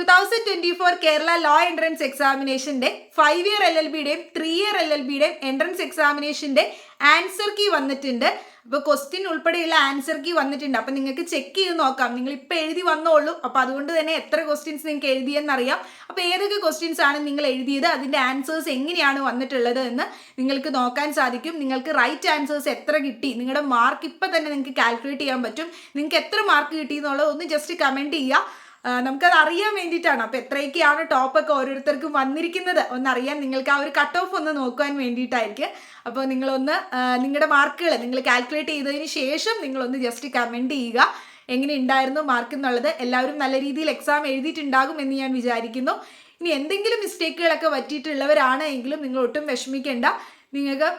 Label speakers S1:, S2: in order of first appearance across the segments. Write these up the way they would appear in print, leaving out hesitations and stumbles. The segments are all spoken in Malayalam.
S1: 2024 കേരള ലോ എൻട്രൻസ് എക്സാമിനേഷന്റെ 5 ഇയർ LLBയുടെയും 3 ഇയർ LLBയുടെയും എൻട്രൻസ് എക്സാമിനേഷന്റെ ആൻസർ കീ വന്നിട്ടുണ്ട്. അപ്പോൾ ക്വസ്റ്റ്യൻ ഉൾപ്പെടെയുള്ള ആൻസർ കീ വന്നിട്ടുണ്ട്. അപ്പം നിങ്ങൾക്ക് ചെക്ക് ചെയ്ത് നോക്കാം. നിങ്ങൾ ഇപ്പോൾ എഴുതി വന്നോളൂ. അപ്പോൾ അതുകൊണ്ട് തന്നെ എത്ര ക്വസ്റ്റ്യൻസ് നിങ്ങൾക്ക് എഴുതിയെന്നറിയാം. അപ്പോൾ ഏതൊക്കെ ക്വസ്റ്റ്യൻസ് ആണ് നിങ്ങൾ എഴുതിയത്, അതിൻ്റെ ആൻസേഴ്സ് എങ്ങനെയാണ് വന്നിട്ടുള്ളത് എന്ന് നിങ്ങൾക്ക് നോക്കാൻ സാധിക്കും. നിങ്ങൾക്ക് റൈറ്റ് ആൻസേഴ്സ് എത്ര കിട്ടി, നിങ്ങളുടെ മാർക്ക് ഇപ്പം തന്നെ നിങ്ങൾക്ക് കാൽക്കുലേറ്റ് ചെയ്യാൻ പറ്റും. നിങ്ങൾക്ക് എത്ര മാർക്ക് കിട്ടി എന്നുള്ളത് ഒന്ന് ജസ്റ്റ് കമൻറ്റ് ചെയ്യുക. നമുക്കത് അറിയാൻ വേണ്ടിയിട്ടാണ്. അപ്പോൾ എത്രയൊക്കെയാണ് ടോപ്പൊക്കെ ഓരോരുത്തർക്കും വന്നിരിക്കുന്നത് ഒന്നറിയാൻ നിങ്ങൾക്ക് ആ ഒരു കട്ട് ഓഫ് ഒന്ന് നോക്കാൻ വേണ്ടിയിട്ടായിരിക്കും. അപ്പോൾ നിങ്ങളൊന്ന് നിങ്ങളുടെ മാർക്കുകൾ നിങ്ങൾ കാൽക്കുലേറ്റ് ചെയ്തതിന് ശേഷം നിങ്ങളൊന്ന് ജസ്റ്റ് കമൻറ്റ് ചെയ്യുക എങ്ങനെ ഉണ്ടായിരുന്നു മാർക്ക് എന്നുള്ളത്. എല്ലാവരും നല്ല രീതിയിൽ എക്സാം എഴുതിയിട്ടുണ്ടാകും എന്ന് ഞാൻ വിചാരിക്കുന്നു. ഇനി എന്തെങ്കിലും മിസ്റ്റേക്കുകളൊക്കെ പറ്റിയിട്ടുള്ളവരാണ് എങ്കിലും നിങ്ങൾ ഒട്ടും വിഷമിക്കേണ്ട. നിങ്ങൾക്ക്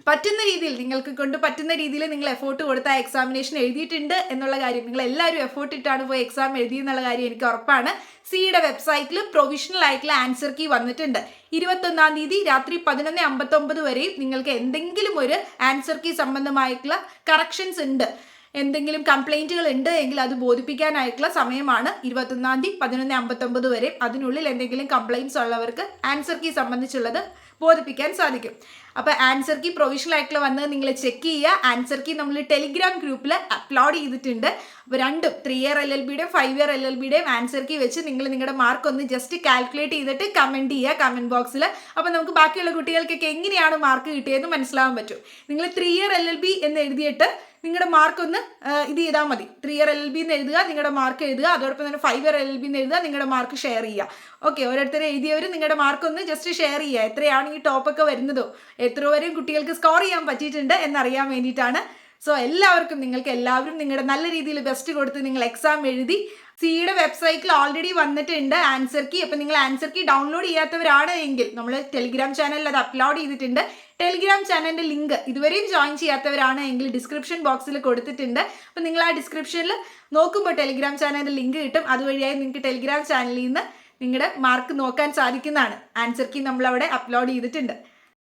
S1: പറ്റുന്ന രീതിയിൽ, നിങ്ങൾക്ക് കൊണ്ട് പറ്റുന്ന രീതിയിൽ നിങ്ങൾ എഫോർട്ട് കൊടുത്ത എക്സാമിനേഷൻ എഴുതിയിട്ടുണ്ട് എന്നുള്ള കാര്യം, നിങ്ങൾ എല്ലാവരും എഫോർട്ട് ഇട്ടാണ് പോയി എക്സാം എഴുതിയെന്നുള്ള കാര്യം എനിക്ക് ഉറപ്പാണ്. സിയുടെ വെബ്സൈറ്റിൽ പ്രൊവിഷണൽ ആയിട്ടുള്ള ആൻസർ കീ വന്നിട്ടുണ്ട്. 21-ാം തീയതി രാത്രി 11:59 വരെയും നിങ്ങൾക്ക് എന്തെങ്കിലും ഒരു ആൻസർ കീ സംബന്ധമായിട്ടുള്ള കറക്ഷൻസ് ഉണ്ട്, എന്തെങ്കിലും കംപ്ലൈൻറ്റുകൾ ഉണ്ട് എങ്കിൽ അത് ബോധിപ്പിക്കാനായിട്ടുള്ള സമയമാണ് 21-ാം തീയതി 11:59 വരെ. അതിനുള്ളിൽ എന്തെങ്കിലും കംപ്ലൈൻറ്റ്സ് ഉള്ളവർക്ക് ആൻസർ കീ സംബന്ധിച്ചുള്ളത് ബോധിപ്പിക്കാൻ സാധിക്കും. അപ്പോൾ ആൻസർ കീ പ്രൊവിഷണൽ ആയിട്ടുള്ള വന്ന് നിങ്ങൾ ചെക്ക് ചെയ്യുക. ആൻസർ കീ നമ്മൾ ടെലിഗ്രാം ഗ്രൂപ്പിൽ അപ്ലോഡ് ചെയ്തിട്ടുണ്ട്. അപ്പോൾ രണ്ടും 3 ഇയർ LLBയുടെയും 5 ഇയർ LLBയുടെയും ആൻസർ കീ വെച്ച് നിങ്ങൾ നിങ്ങളുടെ മാർക്ക് ഒന്ന് ജസ്റ്റ് കാൽക്കുലേറ്റ് ചെയ്തിട്ട് കമൻറ്റ് ചെയ്യുക കമൻറ്റ് ബോക്സിൽ. അപ്പോൾ നമുക്ക് ബാക്കിയുള്ള കുട്ടികൾക്കൊക്കെ എങ്ങനെയാണ് മാർക്ക് കിട്ടിയതെന്ന് മനസ്സിലാവാൻ പറ്റും. നിങ്ങൾ 3 ഇയർ LLB എന്ന് എഴുതിയിട്ട് നിങ്ങളുടെ മാർക്ക് ഒന്ന് ഇത് ചെയ്താൽ മതി. 3 ഇയർ LLB എന്ന് എഴുതുക, നിങ്ങളുടെ മാർക്ക് എഴുതുക. അതോടൊപ്പം തന്നെ 5 ഇയർ LLB എന്ന് എഴുതുക, നിങ്ങളുടെ മാർക്ക് ഷെയർ ചെയ്യുക. ഓക്കെ, ഓരോരുത്തരും എഴുതിയവർ നിങ്ങളുടെ മാർക്ക് ഒന്ന് ജസ്റ്റ് ഷെയർ ചെയ്യുക. എത്രയാണ് ഈ ടോപ്പൊക്കെ വരുന്നതോ എത്ര വരെയും കുട്ടികൾക്ക് സ്കോർ ചെയ്യാൻ പറ്റിയിട്ടുണ്ട് എന്നറിയാൻ വേണ്ടിയിട്ടാണ്. സോ നിങ്ങൾക്ക് എല്ലാവരും നിങ്ങളുടെ നല്ല രീതിയിൽ ബെസ്റ്റ് കൊടുത്ത് നിങ്ങൾ എക്സാം എഴുതി. സിയുടെ വെബ്സൈറ്റിൽ ഓൾറെഡി വന്നിട്ടുണ്ട് ആൻസർ കീ. അപ്പോൾ നിങ്ങൾ ആൻസർ കീ ഡൗൺലോഡ് ചെയ്യാത്തവരാണ് എങ്കിൽ നമ്മൾ ടെലിഗ്രാം ചാനലിൽ അത് അപ്ലോഡ് ചെയ്തിട്ടുണ്ട്. ടെലിഗ്രാം ചാനലിൻ്റെ ലിങ്ക് ഇതുവരെയും ജോയിൻ ചെയ്യാത്തവരാണ് എങ്കിൽ ഡിസ്ക്രിപ്ഷൻ ബോക്സിൽ കൊടുത്തിട്ടുണ്ട്. അപ്പോൾ നിങ്ങൾ ആ ഡിസ്ക്രിപ്ഷനിൽ നോക്കുമ്പോൾ ടെലിഗ്രാം ചാനലിൻ്റെ ലിങ്ക് കിട്ടും. അതുവഴിയായി നിങ്ങൾക്ക് ടെലിഗ്രാം ചാനലിൽ നിന്ന് നിങ്ങളുടെ മാർക്ക് നോക്കാൻ സാധിക്കുന്നതാണ്. ആൻസർ കീ നമ്മളവിടെ അപ്ലോഡ് ചെയ്തിട്ടുണ്ട്.